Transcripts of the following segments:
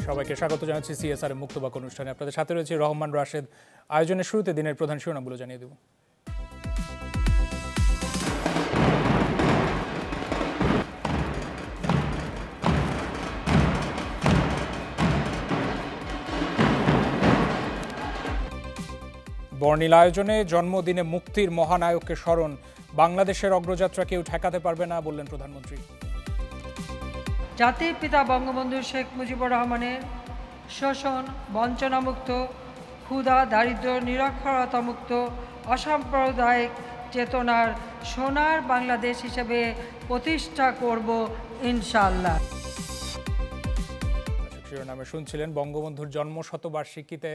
সবাইকে স্বাগত জানাচ্ছি সিএসআর মুক্তবাক অনুষ্ঠানে। আপনাদের সাথে রয়েছে রহমান রাশেদ। আয়োজনের শুরুতে দিনের প্রধান শিরোনামগুলো জানিয়ে দেব। বর্ণিল আয়োজনে জন্মদিনে মুক্তির মহানায়ককে স্মরণ, বাংলাদেশের অগ্রযাত্রা কেউ ঠেকাতে পারবে না বললেন প্রধানমন্ত্রী। জাতির পিতা বঙ্গবন্ধু শেখ মুজিবুর রহমানের শোষণ বঞ্চনামুক্ত, ক্ষুধা দারিদ্র্য নিরক্ষরতামুক্ত অসাম্প্রদায়িক চেতনার সোনার বাংলাদেশ হিসেবে প্রতিষ্ঠা করব ইনশাআল্লাহ। শিরোনামে শুনছিলেন বঙ্গবন্ধুর জন্ম শতবার্ষিকীতে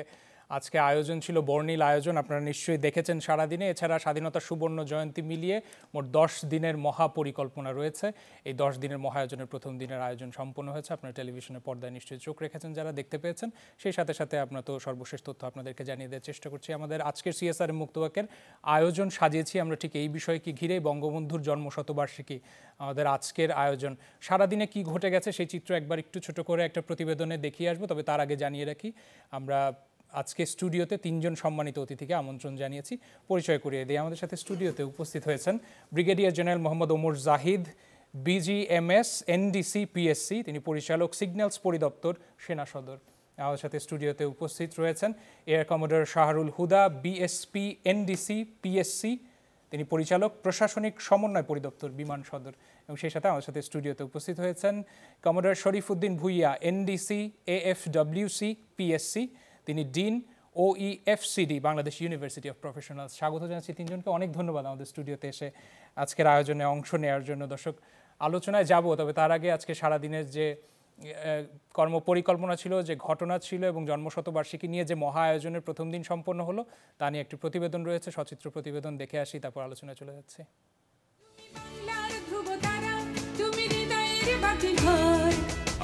আজকে আয়োজন ছিল বর্ণিল আয়োজন। আপনারা নিশ্চয়ই দেখেছেন সারাদিনে। এছাড়া স্বাধীনতা সুবর্ণ জয়ন্তী মিলিয়ে মোট 10 দিনের মহাপরিকল্পনা রয়েছে। এই 10 দিনের মহাআয়োজনের প্রথম দিনের আয়োজন সম্পন্ন হয়েছে। আপনারা টেলিভিশনের পর্দায় নিশ্চয়ই চোখ রেখেছেন, যারা দেখতে পেয়েছেন। সেই সাথে সাথে আপনারা তো সর্বশেষ তথ্য আপনাদেরকে জানিয়ে দেওয়ার চেষ্টা করছি। আমাদের আজকের সিএসআর মুক্তবাকের আয়োজন সাজিয়েছি আমরা ঠিক এই বিষয়কে ঘিরেই, বঙ্গবন্ধুর জন্ম শতবার্ষিকী আমাদের আজকের আয়োজন। সারাদিনে কি ঘটে গেছে সেই চিত্র একবার একটু ছোট করে একটা প্রতিবেদনে দেখিয়ে আসবো। তবে তার আগে জানিয়ে রাখি, আমরা আজকে স্টুডিওতে 3 জন সম্মানিত অতিথিকে আমন্ত্রণ জানিয়েছি। পরিচয় করিয়ে দিয়ে আমাদের সাথে স্টুডিওতে উপস্থিত হয়েছেন brigadier general Mohammad Omar Zahid, BGMS NDC PSC, তিনি পরিচালক, সিগন্যালস পরিদপ্তর, সেনা সদর। আমাদের সাথে স্টুডিওতে উপস্থিত রয়েছেন এয়ার কমোডর শাহরুল হুদা, বিএসপি এনডিসি পিএসসি, তিনি পরিচালক, প্রশাসনিক সমন্বয় পরিদপ্তর, বিমান সদর। এবং সেই সাথে আমাদের সাথে স্টুডিওতে উপস্থিত হয়েছেন commodore Sharifuddin Bhuiya, NDC AFWC PSC, তিনি dean OEFCD, Bangladesh University of Professionals. স্বাগত জানাচ্ছি তিনজনকে। অনেক ধন্যবাদ আমাদের স্টুডিওতে এসে আজকের আয়োজনে অংশ নেওয়ার জন্য। দর্শক, আলোচনায় যাব, তবে তার আগে আজকে সারাদিনের যে কর্মপরিকল্পনা ছিল, যে ঘটনা ছিল এবং জন্মশতবার্ষিকী নিয়ে যে মহা আয়োজনের প্রথম দিন সম্পন্ন হলো, তা নিয়ে একটি প্রতিবেদন রয়েছে, সচিত্র প্রতিবেদন, দেখে আসি, তারপর আলোচনায় চলে যাচ্ছে।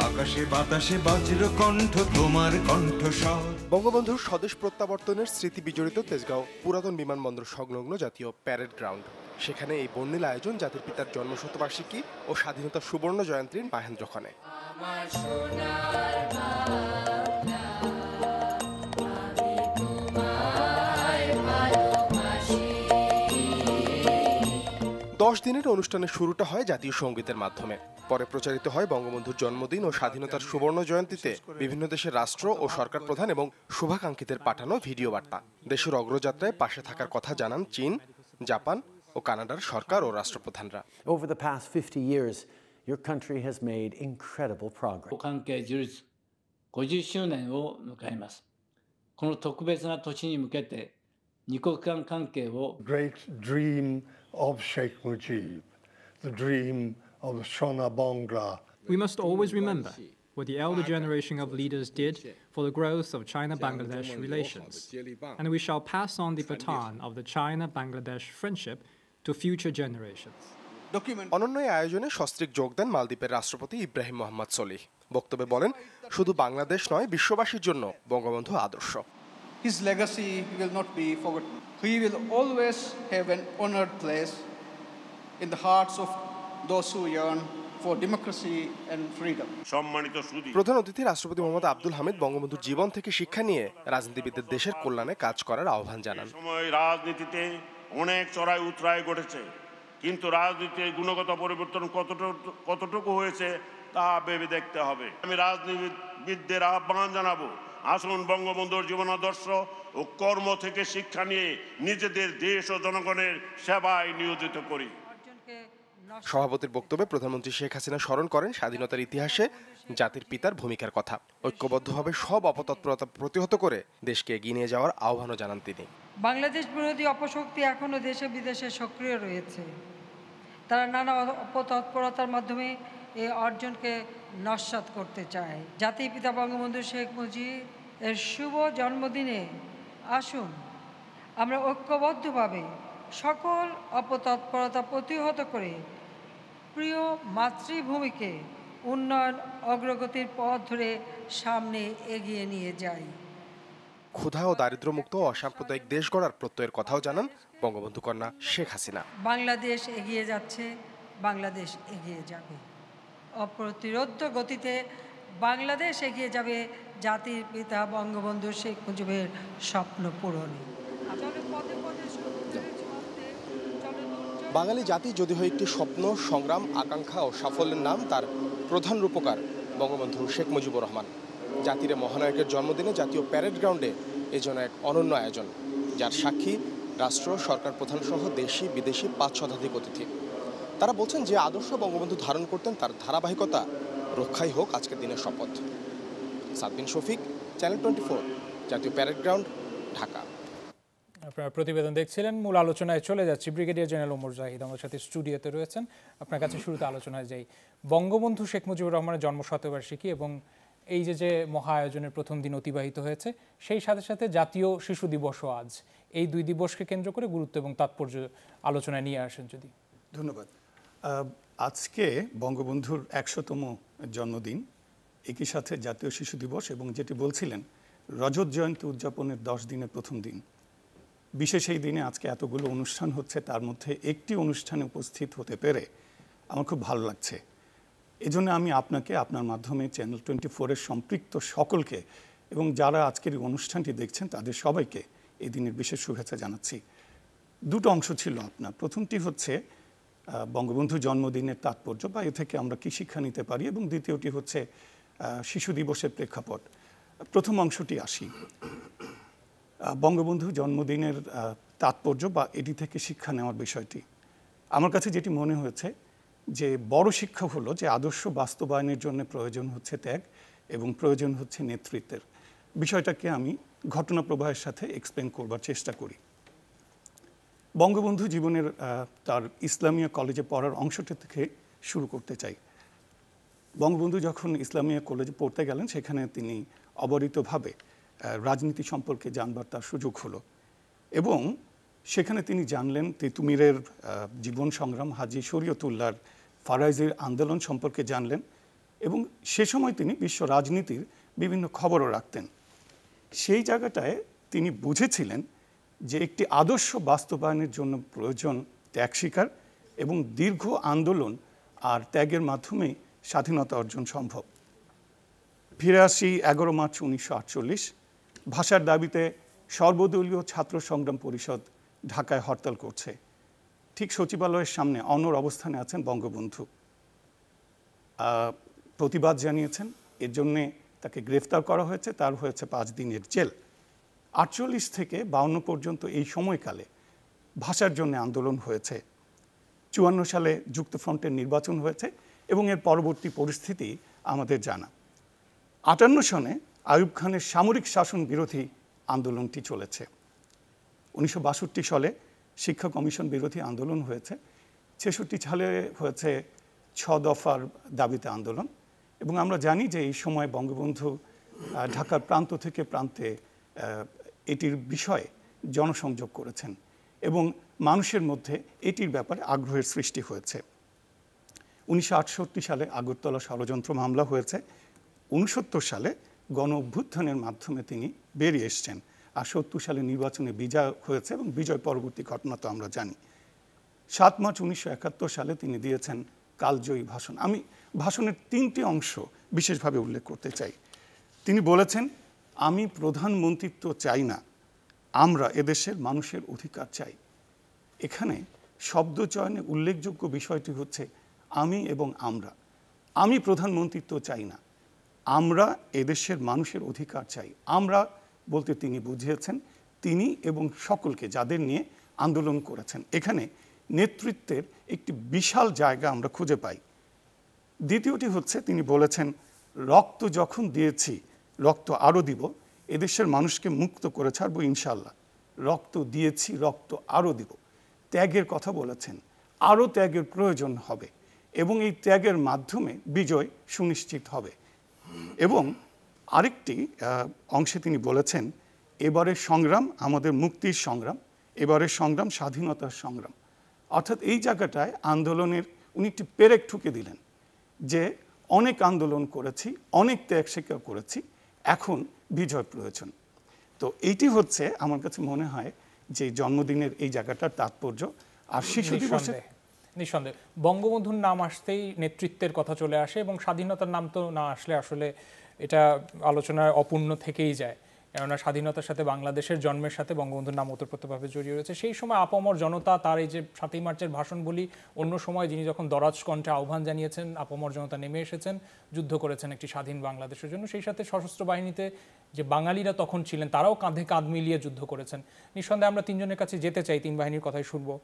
আকাশে বাতাসে বজ্র কণ্ঠ, তোমার কণ্ঠস্বর। বঙ্গবন্ধুর স্বদেশ প্রত্যাবর্তনের স্মৃতি বিজড়িত তেজগাঁও পুরাতন বিমানবন্দর সংলগ্ন জাতীয় প্যারেড গ্রাউন্ড। সেখানে এই বর্ণিল আয়োজন জাতির পিতার জন্ম শতবার্ষিকী ও স্বাধীনতা সুবর্ণ জয়ন্তীর মাহেন্দ্রক্ষণে। 10 দিনের অনুষ্ঠানের শুরুটা হয় জাতীয় সঙ্গীতের মাধ্যমে। পরে প্রচারিত হয় বঙ্গবন্ধুর জন্মদিন ও স্বাধীনতার সুবর্ণ জয়ন্তীতে বিভিন্ন দেশের রাষ্ট্র ও সরকার প্রধান এবং শুভাকাঙ্ক্ষীদের পাঠানো ভিডিও বার্তা। দেশের অগ্রযাত্রায় পাশে থাকার কথা জানান চীন, জাপান ও কানাডার সরকার ও রাষ্ট্রপ্রধানরা। Over the past 50 years, your country has made incredible progress. 関係樹立50周年を迎えます。この特別な年に向けて二国間関係を Great dream of Sheikh Mujib, the dream of Shona Bangla. We must always remember what the elder generation of leaders did for the growth of China-Bangladesh relations, and we shall pass on the baton of the China-Bangladesh friendship to future generations. অনন্য এই আয়োজনে সস্ত্রীক যোগ দেন মালদ্বীপের রাষ্ট্রপতি ইব্রাহিম মোহাম্মদ সলিহ। বক্তব্যে বলেন, শুধু বাংলাদেশ নয়, বিশ্ববাসীর জন্য বঙ্গবন্ধু আদর্শ। His legacy will not be forgotten. He will always have an honored place in the hearts of those who yearn for democracy and freedom. প্রধান অতিথি রাষ্ট্রপতি মোহাম্মদ আব্দুল হামিদ বঙ্গবন্ধুর জীবন থেকে শিক্ষা নিয়ে রাজনীতিবিদদের দেশের কল্যাণে কাজ করার আহ্বান জানান। সময় রাজনীতিতে অনেক চড়াই উতরাই ঘটেছে, কিন্তু রাজনীতির গুণগত পরিবর্তন কতটুকু হয়েছে তা ভেবে দেখতে হবে। আমি রাজনীতিবিদদের আহ্বান জানাবো, আসুন বঙ্গবন্ধুর জীবনাদর্শ ও কর্ম থেকে শিক্ষা নিয়ে নিজেদের দেশ ও জনগণের সেবায় নিয়োজিত করি। সভাপতির বক্তব্যে প্রধানমন্ত্রী শেখ হাসিনা স্মরণ করেন স্বাধীনতার ইতিহাসে জাতির পিতার ভূমিকার কথা। ঐক্যবদ্ধভাবে সব অপতৎপরতা প্রতিহত করে দেশকে এগিয়ে নিয়ে যাওয়ার আহ্বানও জানান তিনি। বাংলাদেশ বিরোধী অপশক্তি এখনো দেশে বিদেশে সক্রিয় রয়েছে। তারা নানা অপতৎপরতার মাধ্যমে এই অর্জনকে নস্যাৎ করতে চায়। জাতির পিতা বঙ্গবন্ধু শেখ মুজিব এর শুভ জন্মদিনে আসুন আমরা ঐক্যবদ্ধভাবে সকল অপতৎপরতা প্রতিহত করে প্রিয় মাতৃভূমিকে উন্নয়ন অগ্রগতির পথ ধরে সামনে এগিয়ে নিয়ে যাই। ক্ষুধা ও দারিদ্র্যমুক্ত অসাম্প্রদায়িক দেশ গড়ার প্রত্যয়ের কথাও জানান বঙ্গবন্ধু কন্যা শেখ হাসিনা। বাংলাদেশ এগিয়ে যাচ্ছে, বাংলাদেশ এগিয়ে যাবে। অপ্রতিরোধ্য গতিতে বাংলাদেশ এগিয়ে যাবে জাতির পিতা বঙ্গবন্ধু শেখ মুজিবের স্বপ্ন পূরণে। বাঙালি জাতি যদি হয় একটি স্বপ্ন, সংগ্রাম, আকাঙ্ক্ষা ও সাফল্যের নাম, তার প্রধান রূপকার বঙ্গবন্ধু শেখ মুজিবুর রহমান। জাতির মহানায়কের জন্মদিনে জাতীয় প্যারেড গ্রাউন্ডে এজন্য এক অনন্য আয়োজন, যার সাক্ষী রাষ্ট্র, সরকার প্রধান সহ দেশি বিদেশি ৫ শতাধিক অতিথি। তারা বলছেন যে আদর্শ বঙ্গবন্ধু ধারণ করতেন, তার ধারাবাহিকতা রক্ষাই হোক আজকের দিনের শপথ। সাদবিন শফিক, চ্যানেল 24, জাতীয় প্যারেড গ্রাউন্ড, ঢাকা। আপনারা প্রতিবেদন দেখছিলেন। মূল আলোচনায় চলে যাচ্ছি। ব্রিগেডিয়ার জেনারেল ওমর জাহিদ আমার সাথে স্টুডিওতে রয়েছেন। আপনার কাছে শুরুতে আলোচনায় যাই। বঙ্গবন্ধু শেখ মুজিবুর রহমানের জন্ম শতবার্ষিকী এবং এই যে মহা আয়োজনের প্রথম দিন অতিবাহিত হয়েছে, সেই সাথে সাথে জাতীয় শিশু দিবসও আজ। এই দুই দিবসকে কেন্দ্র করে গুরুত্ব এবং তাৎপর্য আলোচনায় নিয়ে আসেন যদি। ধন্যবাদ। আজকে বঙ্গবন্ধুর ১০০তম জন্মদিন, একই সাথে জাতীয় শিশু দিবস এবং যেটি বলছিলেন রজত জয়ন্তী উদযাপনের 10 দিনের প্রথম দিন। বিশেষ এই দিনে আজকে এতগুলো অনুষ্ঠান হচ্ছে, তার মধ্যে একটি অনুষ্ঠানে উপস্থিত হতে পেরে আমার খুব ভালো লাগছে। এজন্য আমি আপনাকে, আপনার মাধ্যমে চ্যানেল 24-এর সম্পৃক্ত সকলকে এবং যারা আজকের এই অনুষ্ঠানটি দেখছেন তাদের সবাইকে এই দিনের বিশেষ শুভেচ্ছা জানাচ্ছি। দুটো অংশ ছিল আপনার। প্রথমটি হচ্ছে বঙ্গবন্ধু জন্মদিনের তাৎপর্য বা এ থেকে আমরা কী শিক্ষা নিতে পারি, এবং দ্বিতীয়টি হচ্ছে শিশু দিবসের প্রেক্ষাপট। প্রথম অংশটি আসি। বঙ্গবন্ধু জন্মদিনের তাৎপর্য বা এটি থেকে শিক্ষা নেওয়ার বিষয়টি আমার কাছে যেটি মনে হয়েছে যে বড় শিক্ষা হলো যে আদর্শ বাস্তবায়নের জন্য প্রয়োজন হচ্ছে ত্যাগ এবং প্রয়োজন হচ্ছে নেতৃত্বের। বিষয়টাকে আমি ঘটনা প্রবাহের সাথে এক্সপ্লেন করবার চেষ্টা করি। বঙ্গবন্ধু জীবনের তার ইসলামিয়া কলেজে পড়ার অংশটা থেকে শুরু করতে চাই। বঙ্গবন্ধু যখন ইসলামিয়া কলেজে পড়তে গেলেন, সেখানে তিনি অবরিতভাবে রাজনীতি সম্পর্কে জানবার তার সুযোগ হলো এবং সেখানে তিনি জানলেন তিতুমিরের জীবন সংগ্রাম, হাজী শরীয়তুল্লাহর ফারাইজের আন্দোলন সম্পর্কে জানলেন এবং সে সময় তিনি বিশ্ব রাজনীতির বিভিন্ন খবরও রাখতেন। সেই জায়গাটায় তিনি বুঝেছিলেন যে একটি আদর্শ বাস্তবায়নের জন্য প্রয়োজন ত্যাগ স্বীকার এবং দীর্ঘ আন্দোলন আর ত্যাগের মাধ্যমেই স্বাধীনতা অর্জন সম্ভব। ফিরে আসি 11 মার্চ 1948। ভাষার দাবিতে সর্বদলীয় ছাত্র সংগ্রাম পরিষদ ঢাকায় হরতাল করছে। ঠিক সচিবালয়ের সামনে অনড় অবস্থানে আছেন বঙ্গবন্ধু। প্রতিবাদ জানিয়েছেন, এর জন্যে তাকে গ্রেফতার করা হয়েছে, তার হয়েছে 5 দিনের জেল। 48 থেকে 52 পর্যন্ত এই সময়কালে ভাষার জন্য আন্দোলন হয়েছে। 54 সালে যুক্তফ্রন্টের নির্বাচন হয়েছে এবং এর পরবর্তী পরিস্থিতি আমাদের জানা। 58 সনে আইয়ুব খানের সামরিক শাসন বিরোধী আন্দোলনটি চলেছে। 1962 সালে শিক্ষা কমিশন বিরোধী আন্দোলন হয়েছে। 66 সালে হয়েছে 6 দফার দাবিতে আন্দোলন এবং আমরা জানি যে এই সময় বঙ্গবন্ধু ঢাকার প্রান্ত থেকে প্রান্তে এটির বিষয়ে জনসংযোগ করেছেন এবং মানুষের মধ্যে এটির ব্যাপারে আগ্রহের সৃষ্টি হয়েছে। 1968 সালে আগরতলা ষড়যন্ত্র মামলা হয়েছে। 69 সালে গণ অভ্যুত্থানের মাধ্যমে তিনি বেরিয়ে এসছেন আর 70 সালে নির্বাচনে বিজয় হয়েছে এবং বিজয় পরবর্তী ঘটনা তো আমরা জানি। 7 মার্চ 1971 সালে তিনি দিয়েছেন কালজয়ী ভাষণ। আমি ভাষণের 3টি অংশ বিশেষভাবে উল্লেখ করতে চাই। তিনি বলেছেন, আমি প্রধানমন্ত্রিত্ব চাই না, আমরা এদেশের মানুষের অধিকার চাই। এখানে শব্দ চয়নে উল্লেখযোগ্য বিষয়টি হচ্ছে আমি এবং আমরা। আমি প্রধানমন্ত্রিত্ব চাই না, আমরা এদেশের মানুষের অধিকার চাই। আমরা বলতে তিনি বুঝিয়েছেন তিনি এবং সকলকে যাদের নিয়ে আন্দোলন করেছেন। এখানে নেতৃত্বের একটি বিশাল জায়গা আমরা খুঁজে পাই। দ্বিতীয়টি হচ্ছে তিনি বলেছেন, রক্ত যখন দিয়েছি রক্ত আরও দিব, এদেশের মানুষকে মুক্ত করে ছাড়বো ইনশাল্লাহ। রক্ত দিয়েছি, রক্ত আরও দিব। ত্যাগের কথা বলেছেন, আরও ত্যাগের প্রয়োজন হবে এবং এই ত্যাগের মাধ্যমে বিজয় সুনিশ্চিত হবে। এবং আরেকটি অংশে তিনি বলেছেন, এবারের সংগ্রাম আমাদের মুক্তির সংগ্রাম, এবারের সংগ্রাম স্বাধীনতার সংগ্রাম। অর্থাৎ এই জায়গাটায় আন্দোলনের উনি একটি পেরেক ঠুকে দিলেন যে অনেক আন্দোলন করেছি, অনেক ত্যাগ স্বীকার করেছি, এখন বিজয় প্রয়োজন। তো এইটি হচ্ছে আমার কাছে মনে হয় যে জন্মদিনের এই জায়গাটার তাৎপর্য। আর শিশু দিবসে নিঃসন্দেহে বঙ্গবন্ধুর নাম আসতেই নেতৃত্বের কথা চলে আসে এবং স্বাধীনতার নাম তো না আসলে আসলে এটা আলোচনায় অপূর্ণ থেকেই যায়, কেননা স্বাধীনতার সাথে বাংলাদেশের জন্মের সাথে বঙ্গবন্ধুর নাম ওতপ্রোতভাবে জড়িয়ে রয়েছে। সেই সময় আপামর জনতা তার এই যে 7ই মার্চের ভাষণ বলি, অন্য সময় যিনি যখন দরাজ কণ্ঠে আহ্বান জানিয়েছেন, আপামর জনতা নেমে এসেছেন, যুদ্ধ করেছেন একটি স্বাধীন বাংলাদেশের জন্য। সেই সাথে সশস্ত্র বাহিনীতে যে বাঙালিরা তখন ছিলেন তারাও কাঁধে কাঁধ মিলিয়ে যুদ্ধ করেছেন। নিঃসন্দেহে আমরা তিনজনের কাছে যেতে চাই, তিন বাহিনীর কথাই শুনবো।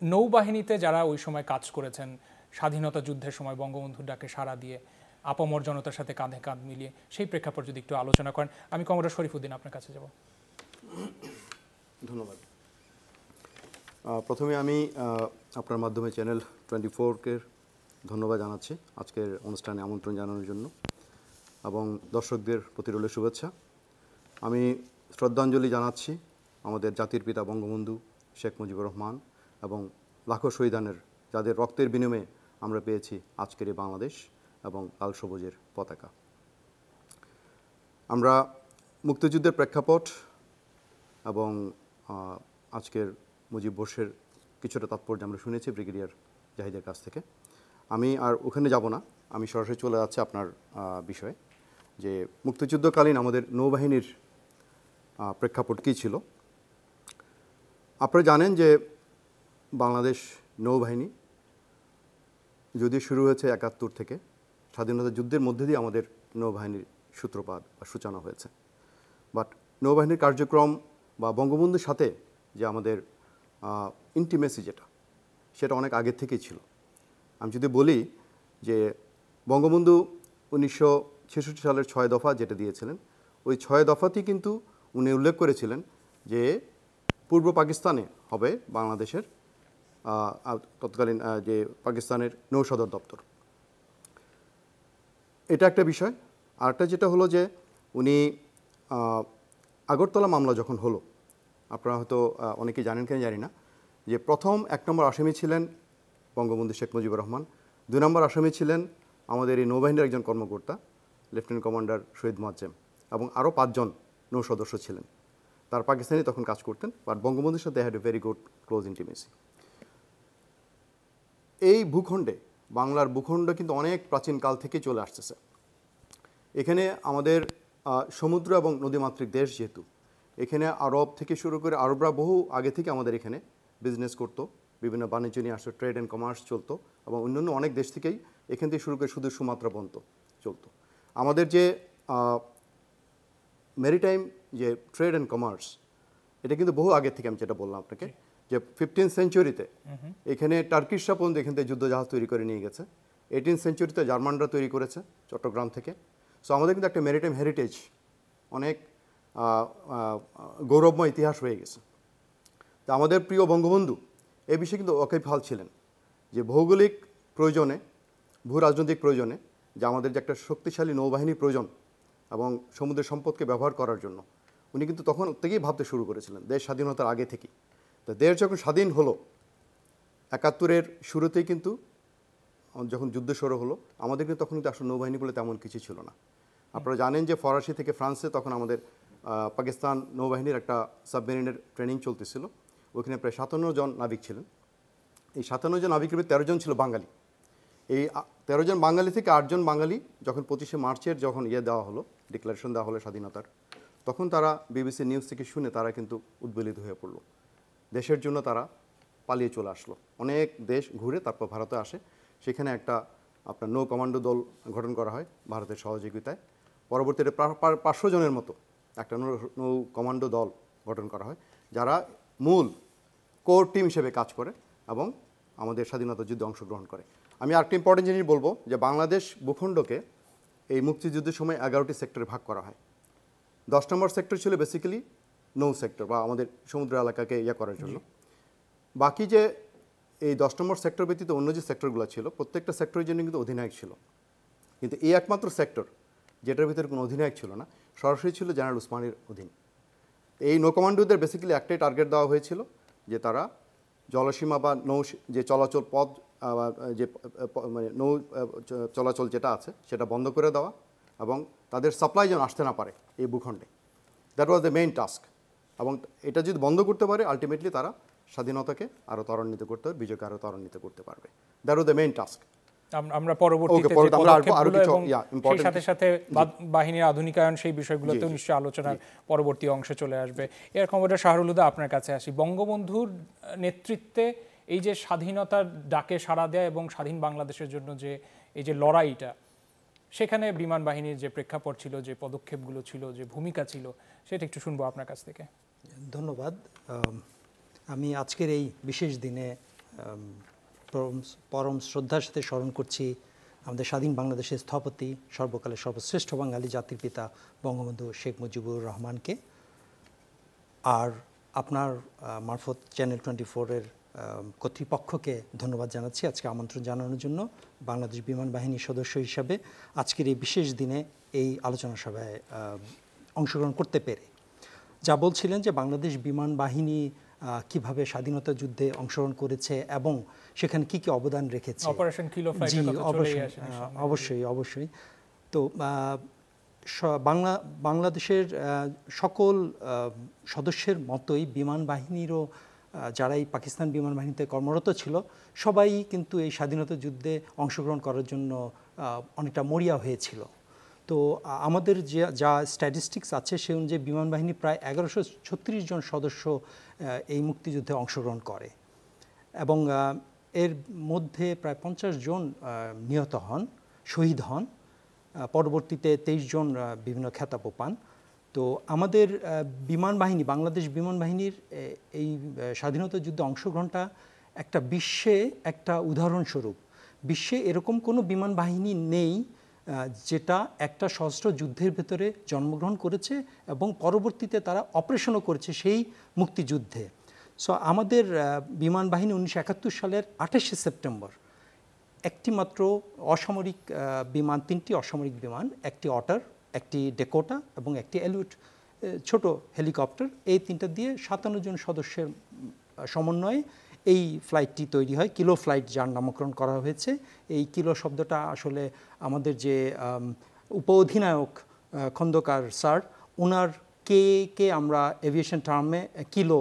নৌবাহিনীতে যারা ওই সময় কাজ করেছেন, স্বাধীনতা যুদ্ধের সময় বঙ্গবন্ধুর ডাকে সাড়া দিয়ে আপামর জনতার সাথে কাঁধে কাঁধ মিলিয়ে, সেই প্রেক্ষাপট যদি একটু আলোচনা করেন। আমি কমরেড শরীফুদ্দিন আপনার কাছে যাব। ধন্যবাদ। প্রথমে আমি আপনার মাধ্যমে চ্যানেল 24-কে ধন্যবাদ জানাচ্ছি আজকের অনুষ্ঠানে আমন্ত্রণ জানানোর জন্য, এবং দর্শকদের প্রতি রইল শুভেচ্ছা। আমি শ্রদ্ধাঞ্জলি জানাচ্ছি আমাদের জাতির পিতা বঙ্গবন্ধু শেখ মুজিবুর রহমান এবং লাখো শহীদানের, যাদের রক্তের বিনিময়ে আমরা পেয়েছি আজকের এই বাংলাদেশ এবং লাল সবুজের পতাকা। আমরা মুক্তিযুদ্ধের প্রেক্ষাপট এবং আজকের মুজিব বর্ষের কিছুটা তাৎপর্য আমরা শুনেছি ব্রিগেডিয়ার জাহিদের কাছ থেকে। আমি আর ওখানে যাব না, আমি সরাসরি চলে যাচ্ছি আপনার বিষয়ে, যে মুক্তিযুদ্ধকালীন আমাদের নৌবাহিনীর প্রেক্ষাপট কী ছিল। আপনারা জানেন যে বাংলাদেশ নৌবাহিনী যদিও শুরু হয়েছে 71 থেকে, স্বাধীনতা যুদ্ধের মধ্যে দিয়ে আমাদের নৌবাহিনীর সূত্রপাত বা সূচনা হয়েছে। বাট নৌবাহিনীর কার্যক্রম বা বঙ্গবন্ধুর সাথে যে আমাদের ইন্টিমেসি সেটা অনেক আগের থেকেই ছিল। আমি যদি বলি যে বঙ্গবন্ধু 1966 সালের 6 দফা যেটা দিয়েছিলেন, ওই 6 দফাতেই কিন্তু উনি উল্লেখ করেছিলেন যে পূর্ব পাকিস্তানে হবে বাংলাদেশের তৎকালীন যে পাকিস্তানের নৌ সদর দপ্তর। এটা একটা বিষয়। আরেকটা যেটা হলো যে উনি আগরতলা মামলা যখন হলো, আপনারা হয়তো অনেকেই জানেন কিনা জানি না, যে প্রথম 1 নম্বর আসামি ছিলেন বঙ্গবন্ধু শেখ মুজিবুর রহমান, 2 নম্বর আসামি ছিলেন আমাদের এই নৌবাহিনীর একজন কর্মকর্তা লেফটেন্যান্ট কমান্ডার শহীদ মোয়াজ্জেম, এবং আরও 5 জন নৌ সদস্য ছিলেন। তার পাকিস্তানি তখন কাজ করতেন, বাট বঙ্গবন্ধুর সাথে had a very good close intimacy. এই ভূখণ্ডে, বাংলার ভূখণ্ড কিন্তু অনেক প্রাচীনকাল থেকে চলে আসতেছে। এখানে আমাদের সমুদ্র এবং নদীমাতৃক দেশ, যেহেতু এখানে আরব থেকে শুরু করে আরবরা বহু আগে থেকে আমাদের এখানে বিজনেস করতো, বিভিন্ন বাণিজ্য নিয়ে আসতো, ট্রেড অ্যান্ড কমার্স চলতো, এবং অন্যান্য অনেক দেশ থেকেই এখান থেকে শুরু করে শুধু সুমাত্রা পর্যন্ত চলতো। আমাদের যে মেরিটাইম যে ট্রেড অ্যান্ড কমার্স, এটা কিন্তু বহু আগে থেকে, আমি যেটা বললাম আপনাকে, যে 15th সেঞ্চুরিতে এখানে টার্কিশরা পর্যন্ত এখান থেকে যুদ্ধজাহাজ তৈরি করে নিয়ে গেছে। 18th সেঞ্চুরিতে জার্মানরা তৈরি করেছে চট্টগ্রাম থেকে। সো আমাদের কিন্তু একটা মেরিটাইম হেরিটেজ, অনেক গৌরবময় ইতিহাস হয়ে গেছে। তা আমাদের প্রিয় বঙ্গবন্ধু এই বিষয়ে কিন্তু ওয়াকিবহাল ছিলেন যে ভৌগোলিক প্রয়োজনে, ভূ রাজনৈতিক প্রয়োজনে, যে আমাদের যে একটা শক্তিশালী নৌবাহিনীর প্রয়োজন এবং সমুদ্রের সম্পদকে ব্যবহার করার জন্য, উনি কিন্তু তখন থেকেই ভাবতে শুরু করেছিলেন, দেশ স্বাধীনতার আগে থেকেই। তো দেশ যখন স্বাধীন হলো 71-এর শুরুতেই, কিন্তু যখন যুদ্ধ শুরু হলো, আমাদের কিন্তু তখন কিন্তু আসলে নৌবাহিনী বলে তেমন কিছু ছিল না। আপনারা জানেন যে ফরাসি থেকে ফ্রান্সে তখন আমাদের পাকিস্তান নৌবাহিনীর একটা সাবমেরিনের ট্রেনিং চলতেছিল। ওখানে প্রায় 57 জন নাবিক ছিলেন। এই 57 জন নাবিকের 13 জন ছিল বাঙালি। এই 13 জন বাঙালি থেকে 8 জন বাঙালি যখন 25শে মার্চের যখন দেওয়া হলো, ডিক্লারেশন দেওয়া হলো স্বাধীনতার, তখন তারা বিবিসি নিউজ থেকে শুনে তারা কিন্তু উদ্বেলিত হয়ে পড়লো। দেশের জন্য তারা পালিয়ে চলে আসলো, অনেক দেশ ঘুরে তারপর ভারতে আসে। সেখানে একটা আপনার নৌ কমান্ডো দল গঠন করা হয় ভারতের সহযোগিতায়। পরবর্তীতে 500 জনের মতো একটা নৌ কমান্ডো দল গঠন করা হয়, যারা মূল কোর টিম হিসেবে কাজ করে এবং আমাদের স্বাধীনতা যুদ্ধে অংশগ্রহণ করে। আমি আরেকটা ইম্পর্টেন্ট জিনিস বলবো, যে বাংলাদেশ ভূখণ্ডকে এই মুক্তিযুদ্ধের সময় 11টি সেক্টরে ভাগ করা হয়। 10 নম্বর সেক্টর ছিল বেসিক্যালি নৌ সেক্টর, বা আমাদের সমুদ্র এলাকাকে করার জন্য। বাকি যে এই 10 নম্বর সেক্টর ব্যতীত অন্য যে সেক্টরগুলো ছিল, প্রত্যেকটা সেক্টরের জন্য কিন্তু অধিনায়ক ছিল। কিন্তু এই একমাত্র সেক্টর যেটার ভিতরে কোনো অধিনায়ক ছিল না, সরাসরি ছিল জেনারেল উসমানির অধীন। এই নৌ কমান্ডোদের বেসিক্যালি একটাই টার্গেট দেওয়া হয়েছিল, যে তারা জলসীমা বা নৌ যে চলাচল পথ, যে মানে নৌ চলাচল যেটা আছে সেটা বন্ধ করে দেওয়া, এবং তাদের সাপ্লাই যেন আসতে না পারে এই ভূখণ্ডে। That was the main task. এবং এটা যদি বন্ধ করতে পারে, আলটিমেটলি তারা স্বাধীনতাকে আরও ত্বরান্বিত করতে হবে, বিজয়কে আরও ত্বরান্বিত করতে পারবে। That was the main task. আমরা পরবর্তীতে পরে আমরা আরো কিছু সেই সাথে সাথে বাহিনীর আধুনিকায়ন সেই বিষয়গুলোতেও নিশ্চয়ই আলোচনার পরবর্তী অংশে চলে আসবে। এর কমরেডার শাহরুল হুদা, আপনার কাছে আসি। বঙ্গবন্ধুর নেতৃত্বে এই যে স্বাধীনতার ডাকে সাড়া দেয় এবং স্বাধীন বাংলাদেশের জন্য যে এই যে লড়াইটা, সেখানে বিমান বাহিনীর যে প্রেক্ষাপট ছিল, যে পদক্ষেপগুলো ছিল, যে ভূমিকা ছিল, সেটা একটু শুনবো আপনার কাছ থেকে। ধন্যবাদ। আমি আজকের এই বিশেষ দিনে পরম শ্রদ্ধার সাথে স্মরণ করছি আমাদের স্বাধীন বাংলাদেশের স্থপতি, সর্বকালের সর্বশ্রেষ্ঠ বাঙালি জাতির পিতা বঙ্গবন্ধু শেখ মুজিবুর রহমানকে। আর আপনার মারফত চ্যানেল 24-এর কর্তৃপক্ষকে ধন্যবাদ জানাচ্ছি আজকে আমন্ত্রণ জানানোর জন্য বাংলাদেশ বিমান বাহিনীর সদস্য হিসাবে আজকের এই বিশেষ দিনে এই আলোচনা সভায় অংশগ্রহণ করতে পেরে। যা বলছিলেন যে বাংলাদেশ বিমান বাহিনী কিভাবে স্বাধীনতা যুদ্ধে অংশগ্রহণ করেছে এবং সেখানে কি কি অবদান রেখেছে। অপারেশন কিলো ফ্লাইটের কথা চলেই আসে। অবশ্যই। তো বাংলাদেশের সকল সদস্যের মতোই বিমান বাহিনীরও যারাই পাকিস্তান বিমান বাহিনীতে কর্মরত ছিল সবাই কিন্তু এই স্বাধীনতা যুদ্ধে অংশগ্রহণ করার জন্য অনেকটা মরিয়া হয়েছিল। তো আমাদের যা স্ট্যাটিস্টিক্স আছে সে অনুযায়ী বিমান বাহিনী প্রায় 1136 জন সদস্য এই মুক্তিযুদ্ধে অংশগ্রহণ করে এবং এর মধ্যে প্রায় 50 জন নিহত হন, শহীদ হন। পরবর্তীতে 23 জন বিভিন্ন খেতাবও পান। তো আমাদের বিমান বাহিনী, বাংলাদেশ বিমান বাহিনীর এই স্বাধীনতা যুদ্ধে অংশগ্রহণটা একটা বিশ্বে একটা উদাহরণস্বরূপ। বিশ্বে এরকম কোনো বিমান বাহিনী নেই যেটা একটা সশস্ত্র যুদ্ধের ভেতরে জন্মগ্রহণ করেছে এবং পরবর্তীতে তারা অপারেশনও করেছে সেই মুক্তিযুদ্ধে। সো আমাদের বিমান বাহিনী 1971 সালের 28শে সেপ্টেম্বর একটি মাত্র অসামরিক বিমান, 3টি অসামরিক বিমান, একটি অটার, একটি ডেকোটা এবং একটি এলুট ছোট হেলিকপ্টার, এই 3টা দিয়ে 57 জন সদস্যের সমন্বয়ে এই ফ্লাইটটি তৈরি হয়। কিলো ফ্লাইট যার নামকরণ করা হয়েছে। এই কিলো শব্দটা আসলে আমাদের যে উপ অধিনায়ক খন্দকার স্যার, ওনার কে আমরা এভিয়েশন টার্মে কিলো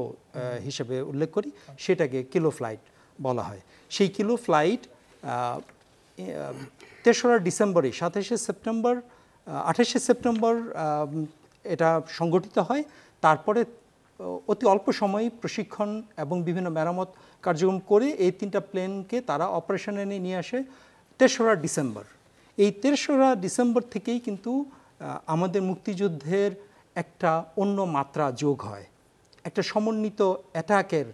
হিসেবে উল্লেখ করি, সেটাকে কিলো ফ্লাইট বলা হয়। সেই কিলো ফ্লাইট 3রা ডিসেম্বরে 28শে সেপ্টেম্বর এটা সংগঠিত হয়। তারপরে অতি অল্প সময়ে প্রশিক্ষণ এবং বিভিন্ন মেরামত কার্যক্রম করে এই 3টা প্লেনকে তারা অপারেশনে নিয়ে আসে 3রা ডিসেম্বর। এই 3রা ডিসেম্বর থেকেই কিন্তু আমাদের মুক্তিযুদ্ধের একটা অন্য মাত্রা যোগ হয়, একটা সমন্বিত অ্যাটাকের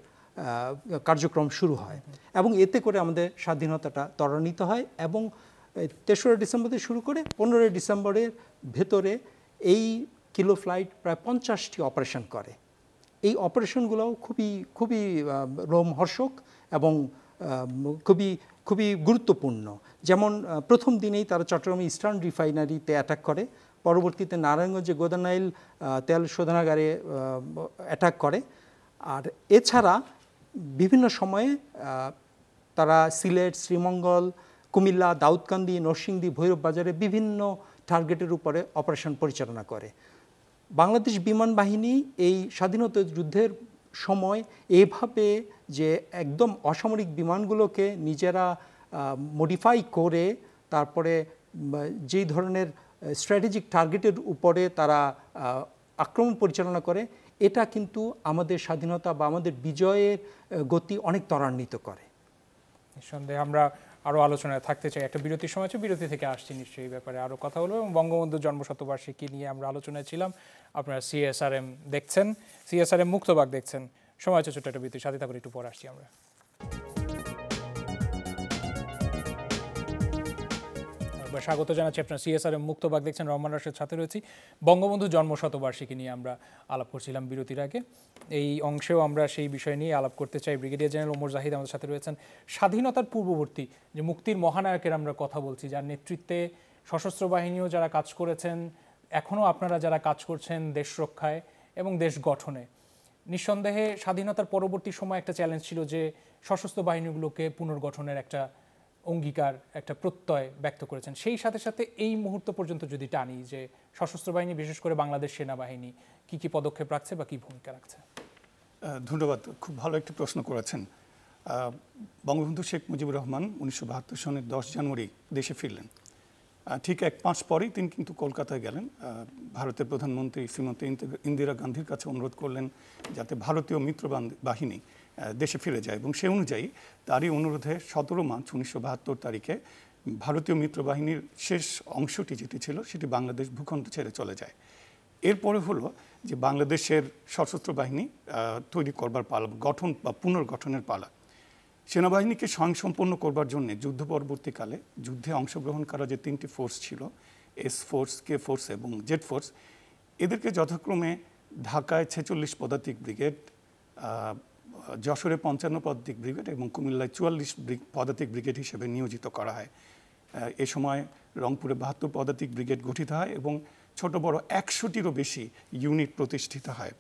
কার্যক্রম শুরু হয় এবং এতে করে আমাদের স্বাধীনতাটা ত্বরান্বিত হয় এবং 3রা ডিসেম্বর থেকে শুরু করে 15 ডিসেম্বরের ভেতরে এই কিলো ফ্লাইট প্রায় 50টি অপারেশন করে। এই অপারেশনগুলোও খুবই রোমহর্ষক এবং খুবই গুরুত্বপূর্ণ। যেমন প্রথম দিনেই তারা চট্টগ্রামে ইস্টার্ন রিফাইনারিতে অ্যাটাক করে, পরবর্তীতে নারায়ণগঞ্জে গোদানাইল তেল শোধনাগারে অ্যাটাক করে। আর এছাড়া বিভিন্ন সময়ে তারা সিলেট, শ্রীমঙ্গল, কুমিল্লা, দাউদকান্দি, নরসিংদী, ভৈরব বাজারে বিভিন্ন টার্গেটের উপরে অপারেশন পরিচালনা করে। বাংলাদেশ বিমান বাহিনী এই স্বাধীনতা যুদ্ধের সময় এভাবে যে একদম অসামরিক বিমানগুলোকে নিজেরা মডিফাই করে তারপরে যেই ধরনের স্ট্র্যাটেজিক টার্গেটের উপরে তারা আক্রমণ পরিচালনা করে, এটা কিন্তু আমাদের স্বাধীনতা বা আমাদের বিজয়ের গতি অনেক ত্বরান্বিত করে। নিঃসন্দেহে আমরা আরও আলোচনায় থাকতে চাই। একটা বিরতির সময় আছে, বিরতি থেকে আসছি, নিশ্চয়ই এই ব্যাপারে আরও কথা বলবো এবং বঙ্গবন্ধুর জন্মশতবার্ষিকী নিয়ে আমরা আলোচনায় ছিলাম। আপনারা CSRM দেখছেন, CSRM মুক্তবাগ দেখছেন। সময় আছে ছোট্ট একটা বিরতি, সাথে থাকুন, একটু পর আসছি আমরা। স্বাগত জানাচ্ছি, আপনার CSRM মুক্তবাগ দেখছেন। রহমান রাশেদ সাথে রয়েছি। বঙ্গবন্ধু জন্মশতবার্ষিকী নিয়ে আমরা আলাপ করছিলাম বিরতির আগে। এই অংশেও আমরা সেই বিষয় নিয়ে আলাপ করতে চাই। ব্রিগেডিয়ার জেনারেল ওমর জাহিদ আমাদের সাথে রয়েছেন। স্বাধীনতার পূর্ববর্তী যে মুক্তির মহানায়কের আমরা কথা বলছি, যার নেতৃত্বে সশস্ত্র বাহিনীও যারা কাজ করেছেন, এখনও আপনারা যারা কাজ করছেন দেশ রক্ষায় এবং দেশ গঠনে, নিঃসন্দেহে স্বাধীনতার পরবর্তী সময় একটা চ্যালেঞ্জ ছিল যে সশস্ত্র বাহিনীগুলোকে পুনর্গঠনের একটা অঙ্গীকার, একটা প্রত্যয় ব্যক্ত করেছেন। সেই সাথে সাথে এই মুহূর্ত পর্যন্ত যদি টানি যে সশস্ত্র বাহিনী, বিশেষ করে বাংলাদেশ সেনাবাহিনী কি কি পদক্ষেপ রাখছে বা কি ভূমিকা রাখছে? ধন্যবাদ, খুব ভালো একটি প্রশ্ন করেছেন। বঙ্গবন্ধু শেখ মুজিবুর রহমান 1972 সনের 10 জানুয়ারি দেশে ফিরলেন। ঠিক 1 মাস পরেই তিনি কিন্তু কলকাতায় গেলেন। ভারতের প্রধানমন্ত্রী শ্রীমতী ইন্দিরা গান্ধীর কাছে অনুরোধ করলেন যাতে ভারতীয় মিত্র বাহিনী দেশে ফিরে যায়, এবং সে অনুযায়ী তারই অনুরোধে 17 মার্চ 1972 তারিখে ভারতীয় মিত্র বাহিনীর শেষ অংশটি যেটি ছিল সেটি বাংলাদেশ ভূখণ্ড ছেড়ে চলে যায়। এরপরে হলো যে বাংলাদেশের সশস্ত্র বাহিনী তৈরি করবার পালা, গঠন বা পুনর্গঠনের পালা। সেনাবাহিনীকে স্বয়ংসম্পন্ন করবার জন্য যুদ্ধ পরবর্তীকালে যুদ্ধে অংশগ্রহণ করা যে 3টি ফোর্স ছিল, এস ফোর্স, কে ফোর্স এবং জেড ফোর্স, এদেরকে যথাক্রমে ঢাকায় 46 পদাতিক ব্রিগেড, যশোরে 55 পদাতিক ব্রিগেড এবং কুমিল্লায় 44 পদাতিক ব্রিগেড হিসেবে নিয়োজিত করা হয়। এ সময় রংপুরে 72 পদাতিক ব্রিগেড গঠিত হয় এবং ছোট বড় 100টিরও বেশি ইউনিট প্রতিষ্ঠিত হয়।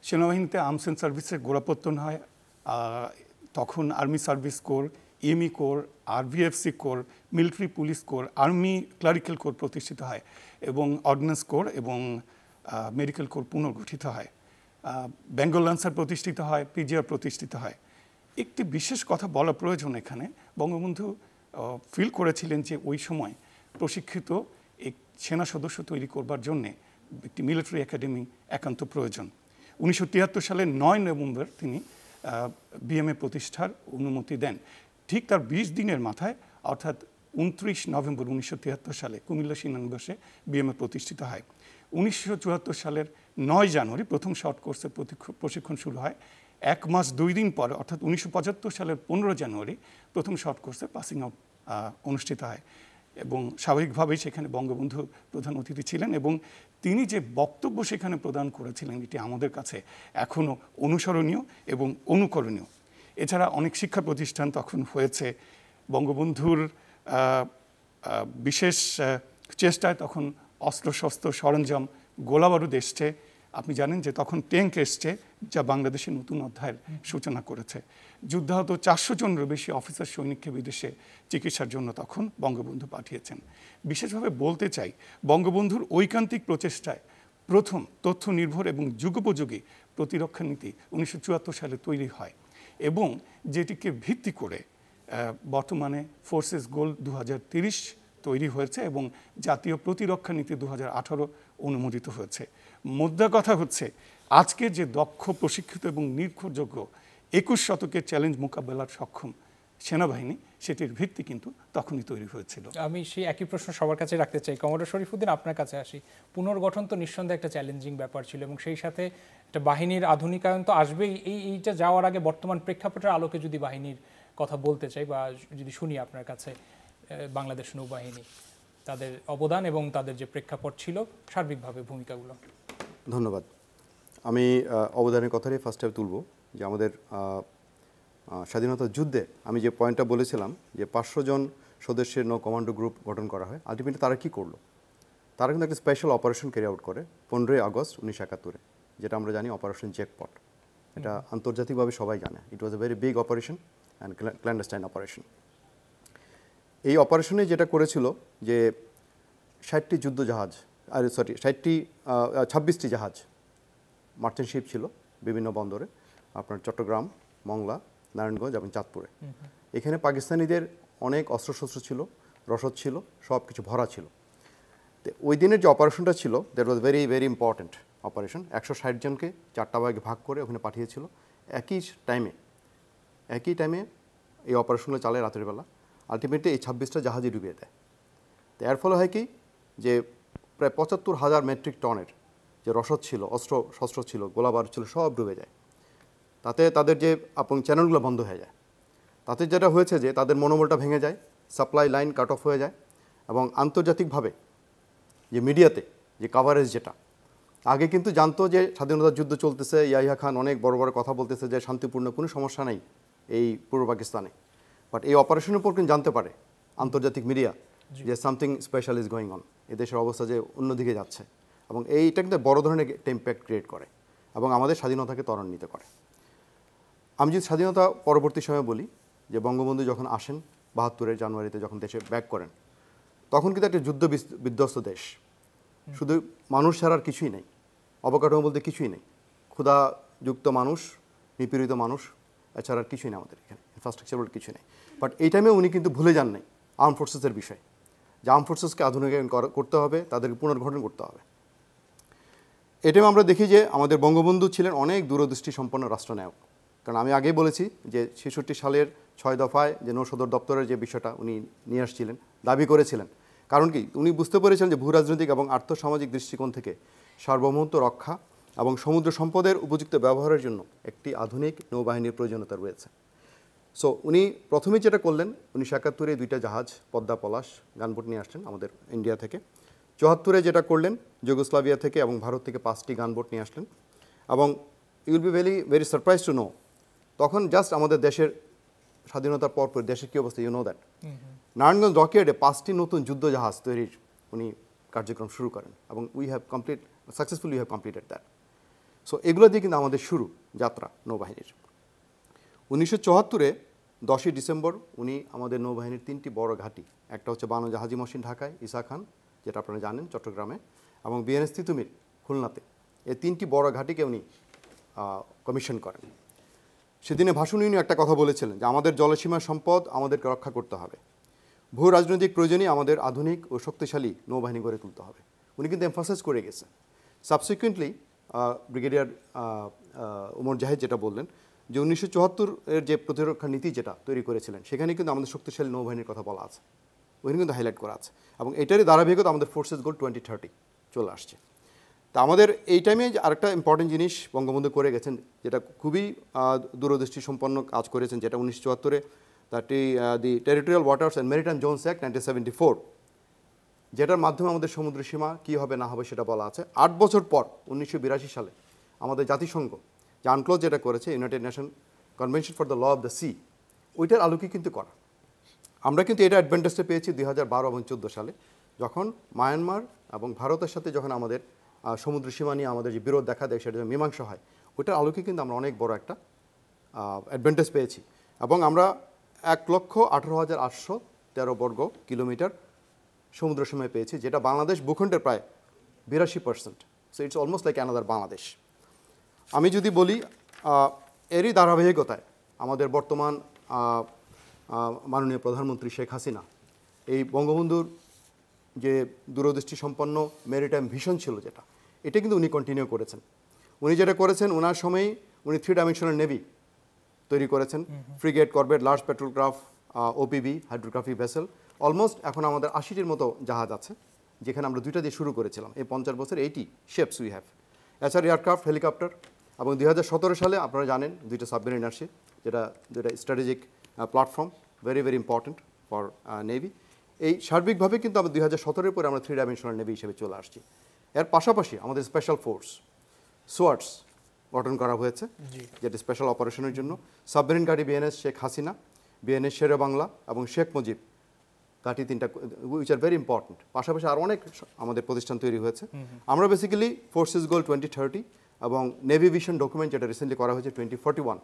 সেনাবাহিনীতে আর্মস অ্যান্ড সার্ভিসের গোড়াপত্তন হয়। তখন Army Service Corps, EME Corps, RVFC Corps, Military Police Corps, Army Clerical Corps প্রতিষ্ঠিত হয় এবং অর্ডিন্যান্স কোর এবং মেডিকেল কোর পুনর্গঠিত হয়। বেঙ্গল ল্যান্সার প্রতিষ্ঠিত হয়, পিজিআর প্রতিষ্ঠিত হয়। একটি বিশেষ কথা বলা প্রয়োজন এখানে, বঙ্গবন্ধু ফিল করেছিলেন যে ওই সময় প্রশিক্ষিত এক সেনা সদস্য তৈরি করবার জন্যে একটি মিলিটারি একাডেমি একান্ত প্রয়োজন। 1973 সালের 9 নভেম্বর তিনি বিএমএ প্রতিষ্ঠার অনুমতি দেন। ঠিক তার 20 দিনের মাথায় অর্থাৎ 29 নভেম্বর 1973 সালে কুমিল্লা সেনানিবাসে বিএমএ প্রতিষ্ঠিত হয়। 1974 সালের 9 জানুয়ারি প্রথম শর্ট কোর্সের প্রশিক্ষণ শুরু হয়। 1 মাস 2 দিন পর অর্থাৎ 1975 সালের 15 জানুয়ারি প্রথম শর্ট কোর্সে পাসিং আউট অনুষ্ঠিত হয় এবং স্বাভাবিকভাবেই সেখানে বঙ্গবন্ধু প্রধান অতিথি ছিলেন এবং তিনি যে বক্তব্য সেখানে প্রদান করেছিলেন এটি আমাদের কাছে এখনও অনুসরণীয় এবং অনুকরণীয়। এছাড়া অনেক শিক্ষা প্রতিষ্ঠান তখন হয়েছে। বঙ্গবন্ধুর বিশেষ চেষ্টায় তখন অস্ত্রশস্ত্র সরঞ্জাম, গোলাবারুদ এসছে। আপনি জানেন যে তখন ট্যাঙ্ক এসছে, যা বাংলাদেশের নতুন অধ্যায়ের সূচনা করেছে। যুদ্ধাহত 400 জনেরও বেশি অফিসার সৈনিককে বিদেশে চিকিৎসার জন্য তখন বঙ্গবন্ধু পাঠিয়েছেন। বিশেষভাবে বলতে চাই, বঙ্গবন্ধুর ঐকান্তিক প্রচেষ্টায় প্রথম তথ্য নির্ভর এবং যুগোপযোগী প্রতিরক্ষা নীতি 1974 সালে তৈরি হয় এবং যেটিকে ভিত্তি করে বর্তমানে ফোর্সেস গোল 2030 তৈরি হয়েছে এবং জাতীয় প্রতিরক্ষা নীতি 2018 অনুমোদিত হয়েছে। মোদ্দা কথা হচ্ছে, আজকে যে দক্ষ, প্রশিক্ষিত এবং নির্ভরযোগ্য 21 শতকের চ্যালেঞ্জ মোকাবেলার সক্ষম সেনাবাহিনী, সেটির ভিত্তি কিন্তু তখনই তৈরি হয়েছিল। আমি সেই একই প্রশ্ন সবার কাছে রাখতে চাই। কমোডর শরীফুদ্দিন, আপনার কাছে আসি। পুনর্গঠন তো নিঃসন্দেহে একটা চ্যালেঞ্জিং ব্যাপার ছিল এবং সেই সাথে একটা বাহিনীর আধুনিকায়ন তো আসবেই। এইটা যাওয়ার আগে বর্তমান প্রেক্ষাপটের আলোকে যদি বাহিনীর কথা বলতে চাই বা যদি শুনি আপনার কাছে, বাংলাদেশ নৌবাহিনী, তাদের অবদান এবং তাদের যে প্রেক্ষাপট ছিল, সার্বিকভাবে ভূমিকাগুলো। ধন্যবাদ। আমি অবদানের কথাটাই ফার্স্ট টাইম তুলব যে আমাদের স্বাধীনতা যুদ্ধে আমি যে পয়েন্টটা বলেছিলাম যে 500 জন সদস্যের নৌ কমান্ডো গ্রুপ গঠন করা হয়। আলটিমেটলি তারা কী করলো? তারা কিন্তু একটা স্পেশাল অপারেশন ক্যারি আউট করে 15 আগস্ট 1971, যেটা আমরা জানি অপারেশন জ্যাকপট। এটা আন্তর্জাতিকভাবে সবাই জানে। It was a very big operation and clandestine operation. এই অপারেশনে যেটা করেছিল যে 60টি যুদ্ধ জাহাজ, 26টি জাহাজ মার্চেন্ট শিপ ছিল বিভিন্ন বন্দরে, আপনার চট্টগ্রাম, মংলা, নারায়ণগঞ্জ এবং চাঁদপুরে। এখানে পাকিস্তানিদের অনেক অস্ত্রশস্ত্র ছিল, রসদ ছিল, সব কিছু ভরা ছিল। তো ওই দিনের যে অপারেশনটা ছিল, that was very very important operation. 160 জনকে 4টা ভাগে ভাগ করে ওখানে পাঠিয়েছিল। একই টাইমে এই অপারেশনগুলো চালায় রাতের বেলা। আলটিমেটলি এই 26টা জাহাজই ডুবিয়ে দেয়। তো এর ফলে হয় কি যে প্রায় 75,000 মেট্রিক টনের যে রসদ ছিল, শস্ত্র ছিল, গোলাবারুদ ছিল, সব ডুবে যায়। তাতে তাদের যে চ্যানেলগুলো বন্ধ হয়ে যায়। তাতে যেটা হয়েছে যে তাদের মনোবলটা ভেঙে যায়, সাপ্লাই লাইন কাট অফ হয়ে যায় এবং আন্তর্জাতিকভাবে যে মিডিয়াতে যে কাভারেজ, যেটা আগে কিন্তু জানতো যে স্বাধীনতার যুদ্ধ চলতেছে, ইয়াহিয়া খান অনেক বড় বড় কথা বলতেছে যে শান্তিপূর্ণ কোনো সমস্যা নেই এই পূর্ব পাকিস্তানে, বাট এই অপারেশনের উপর কিন্তু জানতে পারে আন্তর্জাতিক মিডিয়া যে something special is going on, এদেশের অবস্থা যে অন্যদিকে যাচ্ছে এবং এইটা কিন্তু বড় ধরনের একটা ইম্প্যাক্ট ক্রিয়েট করে এবং আমাদের স্বাধীনতাকে ত্বরান্বিত করে। আমি যদি স্বাধীনতা পরবর্তী সময়ে বলি যে বঙ্গবন্ধু যখন আসেন 72-এর জানুয়ারিতে, যখন দেশে ব্যাক করেন, তখন কিন্তু একটা যুদ্ধ বিধ্বস্ত দেশ, শুধু মানুষ ছাড়া আর কিছুই নেই, অবকাঠামো বলতে কিছুই নেই, ক্ষুধা যুক্ত মানুষ, নিপীড়িত মানুষ, এছাড়া আর কিছুই না আমাদের এখানে, ইনফ্রাস্ট্রাকচার বলে কিছু নেই। বাট এই টাইমে উনি কিন্তু ভুলে যান নাই আর্ম ফোর্সেসের বিষয়, যে আর্ম ফোর্সেসকে আধুনিকায়ন করতে হবে, তাদেরকে পুনর্গঠন করতে হবে। এই টাইমে আমরা দেখি যে আমাদের বঙ্গবন্ধু ছিলেন অনেক দূরদৃষ্টি সম্পন্ন রাষ্ট্রনায়ক। কারণ আমি আগেই বলেছি যে 66 সালের 6 দফায় যে নৌ সদর দপ্তরের যে বিষয়টা উনি নিয়ে আসছিলেন, দাবি করেছিলেন। কারণ কি, উনি বুঝতে পেরেছিলেন যে ভূরাজনৈতিক এবং আর্থসামাজিক দৃষ্টিকোণ থেকে সার্বভৌমত্ব রক্ষা এবং সমুদ্র সম্পদের উপযুক্ত ব্যবহারের জন্য একটি আধুনিক নৌবাহিনীর প্রয়োজনীয়তা রয়েছে। সো উনি প্রথমেই যেটা করলেন, 1971-এ 2টা জাহাজ পদ্মা পলাশ গানবোট নিয়ে আসছেন আমাদের ইন্ডিয়া থেকে। 74-এ যেটা করলেন, যুগোস্লাভিয়া থেকে এবং ভারত থেকে 5টি গানবোট নিয়ে আসলেন। এবং you will be very surprise to know, তখন জাস্ট আমাদের দেশের স্বাধীনতার পর দেশের কী অবস্থা, ইউ নো দ্যাট নারায়ণগঞ্জ ডকইয়ার্ডে 5টি নতুন যুদ্ধ জাহাজ তৈরির উনি কার্যক্রম শুরু করেন এবং we have completed that. So এগুলো দিয়ে কিন্তু আমাদের শুরু যাত্রা নৌবাহিনীর। 1974-এ 10ই ডিসেম্বর উনি আমাদের নৌবাহিনীর 3টি বড় ঘাঁটি, একটা হচ্ছে বানো জাহাজি মসজিদ ঢাকায়, ঈসা খান যেটা আপনারা জানেন চট্টগ্রামে, এবং বিএনএস তিতুমির খুলনাতে, এই 3টি বড় ঘাঁটিকে উনি কমিশন করেন। সেদিনে ভাষণে উনি একটা কথা বলেছিলেন যে আমাদের জলসীমা সম্পদ আমাদেরকে রক্ষা করতে হবে, ভূ রাজনৈতিক প্রয়োজনে আমাদের আধুনিক ও শক্তিশালী নৌবাহিনী গড়ে তুলতে হবে। উনি কিন্তু এমফাসাইজ করে গেছে। সাবসিকুয়েন্টলি ব্রিগেডিয়ার ওমর জাহিদ যেটা বললেন যে 1974-এর যে প্রতিরক্ষা নীতি যেটা তৈরি করেছিলেন, সেখানে কিন্তু আমাদের শক্তিশালী নৌবাহিনীর কথা বলা আছে, ওইখানে কিন্তু হাইলাইট করা আছে। এবং এটারই ধারাবাহিকতা আমাদের ফোর্সেস গোল 2030 চলে আসছে। তা আমাদের এই টাইমে আরেকটা ইম্পর্টেন্ট জিনিস বঙ্গবন্ধু করে গেছেন, যেটা খুবই দূরদৃষ্টি সম্পন্ন কাজ করেছেন, যেটা 1974-এ the Territorial Waters and Maritime Zones Act 1974, যেটার মাধ্যমে আমাদের সমুদ্র সীমা কী হবে না হবে সেটা বলা আছে। 8 বছর পর 1982 সালে আমাদের জাতিসংঘ যে আনক্লোজ যেটা করেছে, United Nation Convention for the law of the sea, ওইটার আলোকে কিন্তু করা। আমরা কিন্তু এটা অ্যাডভান্টেজটা পেয়েছি 2012 এবং 2014 সালে, যখন মায়ানমার এবং ভারতের সাথে যখন আমাদের সমুদ্র সীমা নিয়ে আমাদের যে বিরোধ দেখা দেয়, সেটা মীমাংসা হয়, ওইটার আলোকে কিন্তু আমরা অনেক বড় একটা অ্যাডভান্টেজ পেয়েছি। এবং আমরা 1,18,813 বর্গ কিলোমিটার সমুদ্র সীমায় পেয়েছি, যেটা বাংলাদেশ ভূখণ্ডের প্রায় 82%। So it's almost like another Bangladesh. আমি যদি বলি এরই ধারাবাহিকতায় আমাদের বর্তমান মাননীয় প্রধানমন্ত্রী শেখ হাসিনা এই বঙ্গবন্ধুর যে দূরদৃষ্টি সম্পন্ন মেরিটাইম ভিশন ছিল, যেটা এটা কিন্তু উনি কন্টিনিউ করেছেন। উনি যেটা করেছেন, ওনার সময়েই উনি 3 ডাইমেনশনাল নেভি তৈরি করেছেন, frigate, corvette, large patrol craft, OPV, hydrography vessel. Almost এখন আমাদের 80-টির মতো জাহাজ আছে, যেখানে আমরা 2টা দিয়ে শুরু করেছিলাম। এই 50 বছর 80 শেপস উই হ্যাভ। এছাড়া এয়ারক্রাফট, হেলিকপ্টার, এবং 2017 সালে আপনারা জানেন 2টা সাবমেরিন আসছে, যেটা strategic platform, very very important for navy. এই সার্বিকভাবে কিন্তু আমরা 2017-এর পরে আমরা 3 ডাইমেনশনাল নেভি হিসেবে চলে আসছি। এর পাশাপাশি আমাদের স্পেশাল ফোর্স সোয়ার্টস গঠন করা হয়েছে, যেটা স্পেশাল অপারেশনের জন্য। সাবমেরিন ঘাঁটি বিএনএস শেখ হাসিনা, বিএনএস শেরে বাংলা এবং শেখ মুজিব ঘাঁটি 3টা, উইচ আর ভেরি ইম্পর্টেন্ট। পাশাপাশি আরও অনেক আমাদের প্রতিষ্ঠান তৈরি হয়েছে। আমরা বেসিক্যালি ফোর্সেস গোল 2030 এবং নেভি ভিশন ডকুমেন্ট যেটা রিসেন্টলি করা হয়েছে 2041,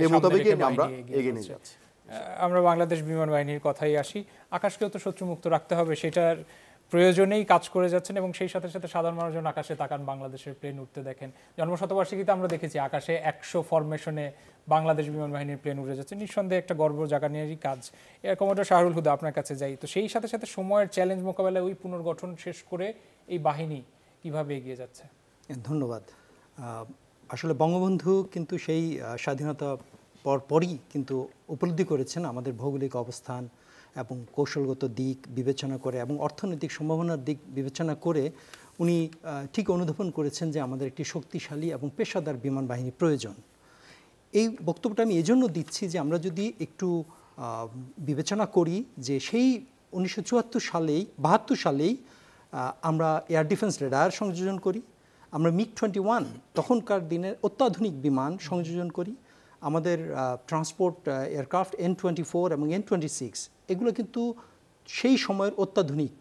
এই মোতাবেকই আমরা এগিয়ে নিয়ে যাচ্ছি। আমরা বাংলাদেশ বিমান বাহিনীর কথাই আসি। আকাশকেও তো শত্রুমুক্ত রাখতে হবে, সেটার প্রয়োজনেই কাজ করে যাচ্ছেন এবং সেই সাথে সাথে সাধারণ মানুষজন আকাশে তাকান, বাংলাদেশের প্লেন উঠতে দেখেন। জন্মশতবার্ষিকীতে আমরা দেখেছি আকাশে 100 ফরমেশনে বাংলাদেশ বিমান বাহিনীর প্লেন উড়ে যাচ্ছে, নিঃসন্দেহে একটা গর্ব জাগানিয়ারই কাজ। এর কমান্ডার শাহরুল হুদা, আপনার কাছে যাই। তো সেই সাথে সাথে সময়ের চ্যালেঞ্জ মোকাবেলায় ওই পুনর্গঠন শেষ করে এই বাহিনী কিভাবে এগিয়ে যাচ্ছে? ধন্যবাদ। আসলে বঙ্গবন্ধু কিন্তু সেই স্বাধীনতা পরপরই কিন্তু উপলব্ধি করেছেন আমাদের ভৌগোলিক অবস্থান এবং কৌশলগত দিক বিবেচনা করে এবং অর্থনৈতিক সম্ভাবনার দিক বিবেচনা করে উনি ঠিক অনুধাবন করেছেন যে আমাদের একটি শক্তিশালী এবং পেশাদার বিমান বাহিনী প্রয়োজন। এই বক্তব্যটা আমি এজন্য দিচ্ছি যে আমরা যদি একটু বিবেচনা করি যে সেই 1974 সালেই 72 সালেই আমরা এয়ার ডিফেন্স রেডার সংযোজন করি, আমরা MiG-21 তখনকার দিনের অত্যাধুনিক বিমান সংযোজন করি, আমাদের ট্রান্সপোর্ট এয়ারক্রাফট N-24 এবং N-26 এগুলো কিন্তু সেই সময়ের অত্যাধুনিক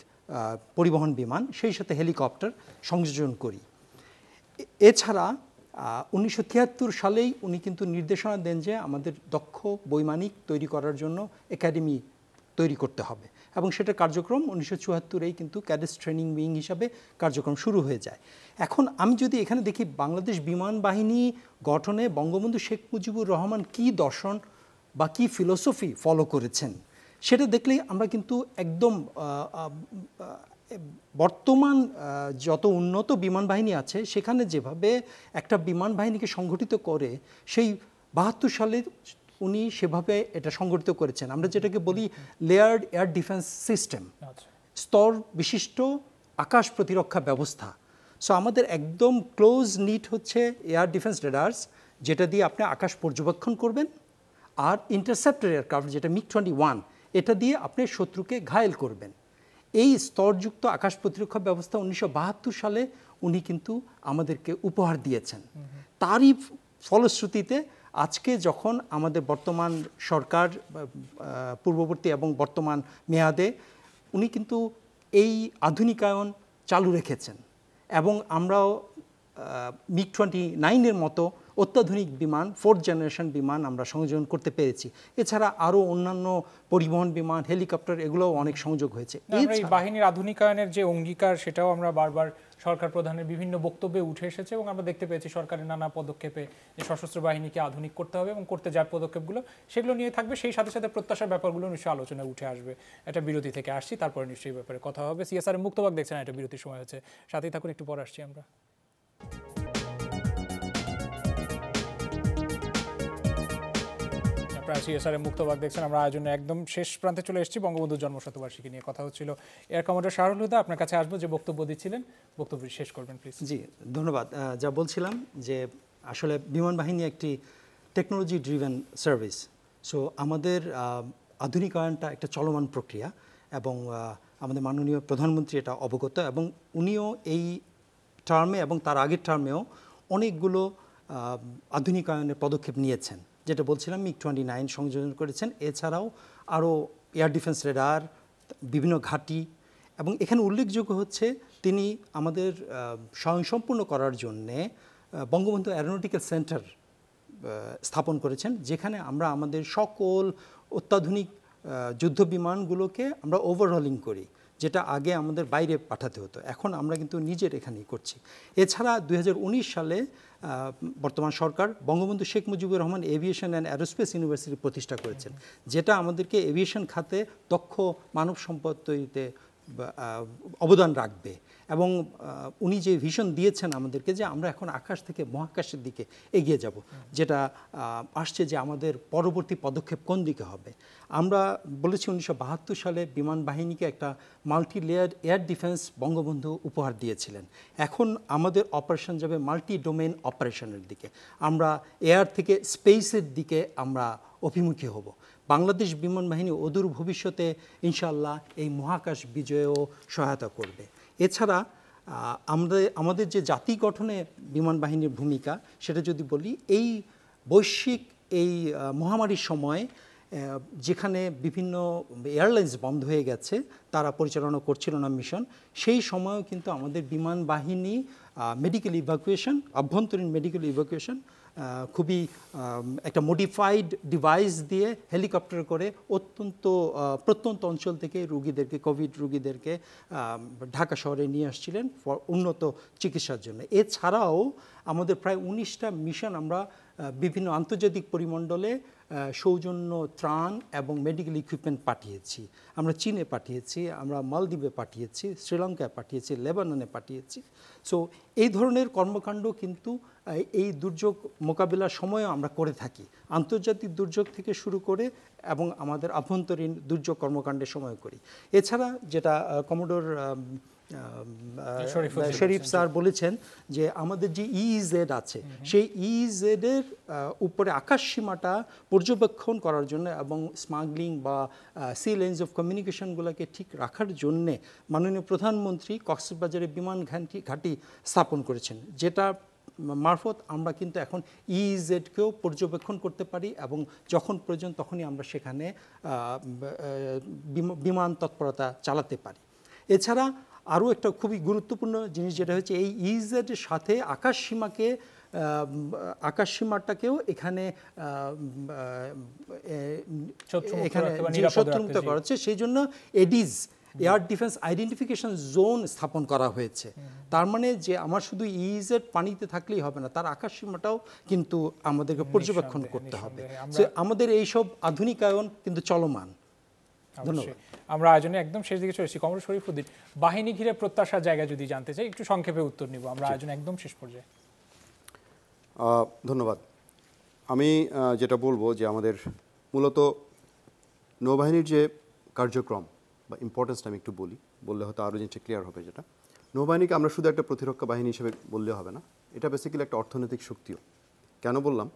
পরিবহন বিমান, সেই সাথে হেলিকপ্টার সংযোজন করি। এছাড়া 1973 সালেই উনি কিন্তু নির্দেশনা দেন যে আমাদের দক্ষ বৈমানিক তৈরি করার জন্য একাডেমি তৈরি করতে হবে এবং সেটা কার্যক্রম 1974-এই কিন্তু ক্যাডেটস ট্রেনিং উইং হিসাবে কার্যক্রম শুরু হয়ে যায়। এখন আমি যদি এখানে দেখি বাংলাদেশ বিমান বাহিনী গঠনে বঙ্গবন্ধু শেখ মুজিবুর রহমান কী দর্শন বা কী ফিলোসফি ফলো করেছেন, সেটা দেখলেই আমরা কিন্তু একদম বর্তমান যত উন্নত বিমান বাহিনী আছে সেখানে যেভাবে একটা বিমান বাহিনীকে সংগঠিত করে, সেই 72 সালে উনি সেভাবে এটা সংগঠিত করেছেন। আমরা যেটাকে বলি লেয়ার্ড এয়ার ডিফেন্স সিস্টেম, স্তর বিশিষ্ট আকাশ প্রতিরক্ষা ব্যবস্থা। সো আমাদের একদম ক্লোজ নিট হচ্ছে এয়ার ডিফেন্স রেডার্স, যেটা দিয়ে আপনি আকাশ পর্যবেক্ষণ করবেন, আর ইন্টারসেপ্টর এয়ারক্রাফট যেটা MiG-21, এটা দিয়ে আপনি শত্রুকে ঘায়েল করবেন। এই স্তরযুক্ত আকাশ প্রতিরক্ষা ব্যবস্থা 1972 সালে উনি কিন্তু আমাদেরকে উপহার দিয়েছেন। তারই ফলশ্রুতিতে আজকে যখন আমাদের বর্তমান সরকার, পূর্ববর্তী এবং বর্তমান মেয়াদে, উনি কিন্তু এই আধুনিকায়ন চালু রেখেছেন এবং আমরাও MiG-29-এর মতো অত্যাধুনিক বিমান, 4th জেনারেশন বিমান আমরা সংযোজন করতে পেরেছি। এছাড়া আরও অন্যান্য পরিবহন বিমান, হেলিকপ্টার, এগুলোও অনেক সংযোগ হয়েছে। এই বাহিনীর আধুনিকায়নের যে অঙ্গীকার, সেটাও আমরা বারবার সরকার প্রধানের বিভিন্ন বক্তব্যে উঠে এসেছে এবং আমরা দেখতে পেয়েছি সরকারের নানা পদক্ষেপে যে সশস্ত্র বাহিনীকে আধুনিক করতে হবে এবং করতে যার পদক্ষেপগুলো সেগুলো নিয়ে থাকবে। সেই সাথে সাথে প্রত্যাশার ব্যাপারগুলো নিশ্চয়ই আলোচনায় উঠে আসবে। এটা বিরতি থেকে আসছি, তারপরে নিশ্চয়ই ব্যাপারে কথা হবে। CSR মুক্তবাক দেখছেন, এটা বিরতির সময় হচ্ছে, সাথেই থাকুন, একটু পর আসছি আমরা। CSR মুক্তবাক দেখছেন, আমরা আয়োজনে একদম শেষ প্রান্তে চলে এসেছি। বঙ্গবন্ধুর জন্মশতবার্ষিকী নিয়ে কথা হচ্ছিল। এয়ার কমান্ডার শাহরুল হুদা, আপনার কাছে আসবো, যে বক্তব্য দিচ্ছিলেন বক্তব্য শেষ করবেন প্লিজ। জি ধন্যবাদ। যা বলছিলাম যে আসলে বিমান বাহিনী একটি টেকনোলজি ড্রিভেন সার্ভিস। সো আমাদের আধুনিকায়নটা একটা চলমান প্রক্রিয়া এবং আমাদের মাননীয় প্রধানমন্ত্রী এটা অবগত, এবং উনিও এই টার্মে এবং তার আগের টার্মেও অনেকগুলো আধুনিকায়নের পদক্ষেপ নিয়েছেন। যেটা বলছিলাম, MiG-29 সংযোজন করেছেন, এছাড়াও আরও এয়ার ডিফেন্স রেডার, বিভিন্ন ঘাঁটি, এবং এখানে উল্লেখযোগ্য হচ্ছে তিনি আমাদের স্বয়ংসম্পূর্ণ করার জন্যে বঙ্গবন্ধু অ্যারোনটিক্যাল সেন্টার স্থাপন করেছেন, যেখানে আমরা আমাদের সকল অত্যাধুনিক যুদ্ধ বিমানগুলোকে আমরা ওভারহলিং করি, যেটা আগে আমাদের বাইরে পাঠাতে হতো, এখন আমরা কিন্তু নিজের এখানেই করছি। এছাড়া 2019 সালে বর্তমান সরকার Bangabandhu Sheikh Mujibur Rahman Aviation and Aerospace University প্রতিষ্ঠা করেছেন, যেটা আমাদেরকে এভিয়েশন খাতে দক্ষ মানব সম্পদ তৈরিতে অবদান রাখবে। এবং উনি যে ভিশন দিয়েছেন আমাদেরকে, যে আমরা এখন আকাশ থেকে মহাকাশের দিকে এগিয়ে যাব, যেটা আসছে যে আমাদের পরবর্তী পদক্ষেপ কোন দিকে হবে। আমরা বলেছি 1972 সালে বিমান বাহিনীকে একটা multi layer air defence Bangabandhu উপহার দিয়েছিলেন। এখন আমাদের অপারেশন যাবে মাল্টি ডোমেন অপারেশনের দিকে, আমরা এয়ার থেকে স্পেসের দিকে আমরা অভিমুখী হব। বাংলাদেশ বিমান বাহিনী অদূর ভবিষ্যতে ইনশাআল্লাহ এই মহাকাশ বিজয়েও সহায়তা করবে। এছাড়া আমাদের যে জাতি গঠনে বিমান বাহিনীর ভূমিকা, সেটা যদি বলি, এই বৈশ্বিক এই মহামারীর সময় যেখানে বিভিন্ন এয়ারলাইন্স বন্ধ হয়ে গেছে, তারা পরিচালনা করছিল না মিশন, সেই সময়ও কিন্তু আমাদের বিমান বাহিনী মেডিকেল ইভাকুয়েশন, অভ্যন্তরীণ মেডিকেল ইভাকুয়েশন খুবই একটা মডিফাইড ডিভাইস দিয়ে হেলিকপ্টার করে প্রত্যন্ত অঞ্চল থেকে রুগীদেরকে, কোভিড রুগীদেরকে ঢাকা শহরে নিয়ে আসছিলেন উন্নত চিকিৎসার জন্য। এছাড়াও আমাদের প্রায় 19টা মিশন আমরা বিভিন্ন আন্তর্জাতিক পরিমণ্ডলে সৌজন্য ত্রাণ এবং মেডিকেল ইকুইপমেন্ট পাঠিয়েছি। আমরা চীনে পাঠিয়েছি, আমরা মালদ্বীপে পাঠিয়েছি, শ্রীলঙ্কায় পাঠিয়েছি, লেবাননে পাঠিয়েছি। সো এই ধরনের কর্মকাণ্ড কিন্তু এই দুর্যোগ মোকাবিলার সময়ও আমরা করে থাকি, আন্তর্জাতিক দুর্যোগ থেকে শুরু করে এবং আমাদের আভ্যন্তরীণ দুর্যোগ কর্মকাণ্ডের সময় করি। এছাড়া যেটা কমোডোর শরীফ স্যার বলেছেন, যে আমাদের যে EEZ আছে, সেই EEZ-এর উপরে আকাশ সীমাটা পর্যবেক্ষণ করার জন্য এবং স্মাগলিং বা সি লেন্স অফ কমিউনিকেশনগুলোকে ঠিক রাখার জন্যে মাননীয় প্রধানমন্ত্রী কক্সবাজারে বিমান ঘাঁটি স্থাপন করেছেন, যেটা মারফত আমরা কিন্তু এখন EEZ-কেও পর্যবেক্ষণ করতে পারি এবং যখন প্রয়োজন তখনই আমরা সেখানে বিমান তৎপরতা চালাতে পারি। এছাড়া আরও একটা খুবই গুরুত্বপূর্ণ জিনিস যেটা হচ্ছে, এই EEZ-এর সাথে আকাশ সীমাকে আকাশ সীমাটাকেও এখানে শত্রুমুক্ত করা হচ্ছে। সেই জন্য এডিজ এয়ার ডিফেন্স আইডেন্টিফিকেশন জোন স্থাপন করা হয়েছে। তার মানে যে আমার শুধু ইইজেড পানিতে থাকলেই হবে না, তার আকাশ সীমাটাও কিন্তু আমাদেরকে পর্যবেক্ষণ করতে হবে। আমাদের এইসব আধুনিকায়ন কিন্তু চলমান। ধন্যবাদ। আমরা আয়োজনে একদম শেষ দিকে চলেছি। কমরেড শরীফুদ্দিন, বাহিনী ঘিরে প্রত্যাশার জায়গা যদি জানতে চাই, একটু সংক্ষেপে উত্তর নিব। আমরা আয়োজনে একদম শেষ পর্যায়ে। ধন্যবাদ। আমি যেটা বলবো যে আমাদের মূলত নৌবাহিনীর যে কার্যক্রম বা ইম্পর্টেন্সটা আমি একটু বললে হয়তো আরও জিনিসটা ক্লিয়ার হবে। যেটা নৌবাহিনীকে আমরা শুধু একটা প্রতিরক্ষা বাহিনী হিসেবে বললে হবে না, এটা বেসিক্যালি একটা অর্থনৈতিক শক্তিও। কেন বললাম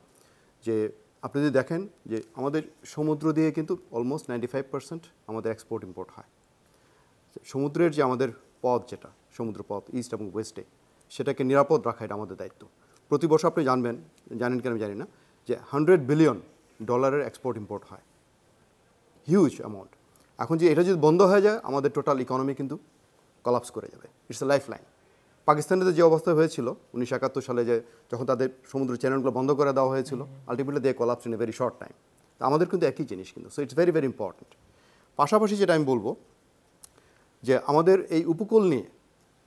যে আপনি যদি দেখেন যে আমাদের সমুদ্র দিয়ে কিন্তু অলমোস্ট 95% আমাদের এক্সপোর্ট ইম্পোর্ট হয়। সমুদ্রের যে আমাদের পথ, যেটা সমুদ্র পথ ইস্ট এবং ওয়েস্টে, সেটাকে নিরাপদ রাখা এটা আমাদের দায়িত্ব। প্রতি বছর আপনি জানেন কেন আমি জানি না, যে $100 বিলিয়ন এক্সপোর্ট ইম্পোর্ট হয়, হিউজ অ্যামাউন্ট। এখন যে এটা যদি বন্ধ হয়ে যায়, আমাদের টোটাল ইকোনমি কিন্তু কলাপস করে যাবে। It's a life line. পাকিস্তানের যে অবস্থা হয়েছিল 1971 সালে, যে যখন তাদের সমুদ্র চ্যানেলগুলো বন্ধ করে দেওয়া হয়েছিল, ultimately they collapse in a very short time. তো আমাদের কিন্তু একই জিনিস কিন্তু। So it's very very important. পাশাপাশি যেটা আমি বলবো যে আমাদের এই উপকূল নিয়ে,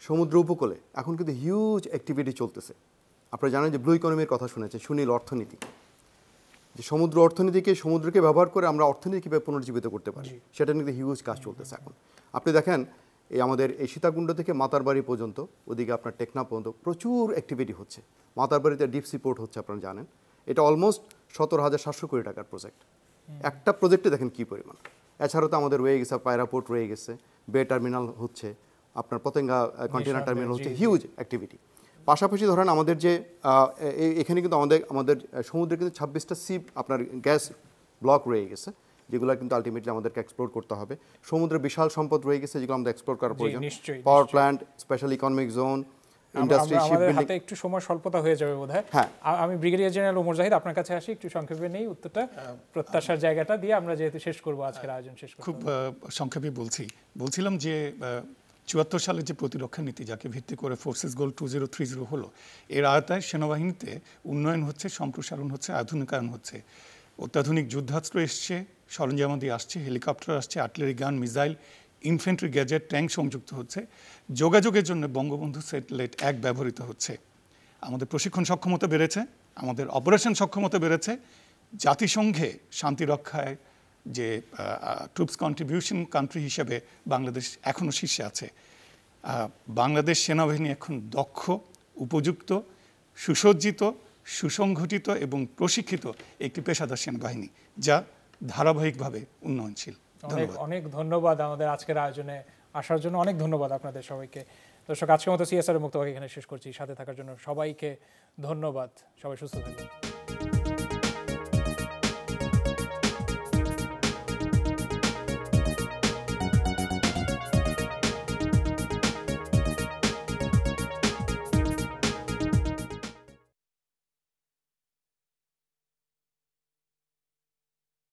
সমুদ্র উপকূলে এখন কিন্তু হিউজ অ্যাক্টিভিটি চলতেছে। আপনারা জানেন যে ব্লু ইকোনমির কথা শুনেছেন, সুনীল অর্থনীতি, যে সমুদ্র অর্থনীতিকে, সমুদ্রকে ব্যবহার করে আমরা অর্থনীতি কীভাবে পুনর্জীবিত করতে পারি, সেটা নিয়ে হিউজ কাজ চলতেছে এখন। আপনি দেখেন এই আমাদের এই সীতাকুণ্ড থেকে মাতারবাড়ি পর্যন্ত, ওদিকে আপনার টেকনাফ পর্যন্ত প্রচুর অ্যাক্টিভিটি হচ্ছে। মাতারবাড়িতে ডিপ সি পোর্ট হচ্ছে, আপনারা জানেন। এটা অলমোস্ট 17,700 কোটি টাকার প্রজেক্ট। একটা প্রজেক্টে দেখেন কী পরিমাণ। এছাড়াও তো আমাদের রয়ে গেছে পায়রা পোর্ট, রয়ে গেছে বে টার্মিনাল হচ্ছে, আপনার পতেঙ্গা কন্টেনার টার্মিনাল হচ্ছে, হিউজ অ্যাক্টিভিটি। পাশাপাশি ধরেন আমাদের যে এখানে কিন্তু আমাদের সমুদ্রে কিন্তু 26টা সি আপনার গ্যাস ব্লক রয়ে গেছে, যেগুলো কিন্তু আলটিমেটলি আমাদেরকে এক্সপ্লোর করতে হবে। সমুদ্রে বিশাল সম্পদ রয়ে গেছে, যেগুলো আমাদের এক্সপ্লোর করার প্রয়োজন। Power plant, special economic zone, industry, shipbuilding. হাতে একটু সময় স্বল্পতা হয়ে যাবে বোধহয়। হ্যাঁ, আমি ব্রিগেডিয়ার জেনারেল ওমর জাহিদ আপনার কাছে আসি, একটু সংক্ষেপে নেই উত্তরটা। প্রত্যাশার জায়গাটা দিয়ে আমরা যেহেতু শেষ করব আজকের আয়োজন, শেষ খুব সংক্ষেপে বলছিলাম যে 74 সালে যে প্রতিরক্ষা নীতি, যাকে ভিত্তি করে ফোর্সেস গোল 2030 হলো, এর আওতায় সেনাবাহিনীতে উন্নয়ন হচ্ছে, সম্প্রসারণ হচ্ছে, আধুনিকায়ন হচ্ছে। অত্যাধুনিক যুদ্ধাস্ত্র এসছে, সরঞ্জামাদি আসছে, হেলিকপ্টার আসছে, আর্টিলারি গান, মিসাইল, ইনফ্যান্ট্রি গ্যাজেট, ট্যাঙ্ক সংযুক্ত হচ্ছে। যোগাযোগের জন্য বঙ্গবন্ধু স্যাটেলাইট 1 ব্যবহৃত হচ্ছে। আমাদের প্রশিক্ষণ সক্ষমতা বেড়েছে, আমাদের অপারেশন সক্ষমতা বেড়েছে। জাতিসংঘে শান্তি রক্ষায় যে ট্রুপস কন্ট্রিবিউশন কান্ট্রি হিসেবে বাংলাদেশ এখনও শীর্ষে আছে। বাংলাদেশ সেনাবাহিনী এখন দক্ষ, উপযুক্ত, সুসজ্জিত, সুসংগঠিত এবং প্রশিক্ষিত একটি পেশাদার সেনাবাহিনী, যা ধারাবাহিকভাবে উন্নয়নশীল। অনেক ধন্যবাদ আমাদের আজকের আয়োজনে আসার জন্য। অনেক ধন্যবাদ আপনাদের সবাইকে। দর্শক, আজকের মতো CSR মুক্তবাক এখানে শেষ করছি। সাথে থাকার জন্য সবাইকে ধন্যবাদ। সবাই সুস্থ থাকুন।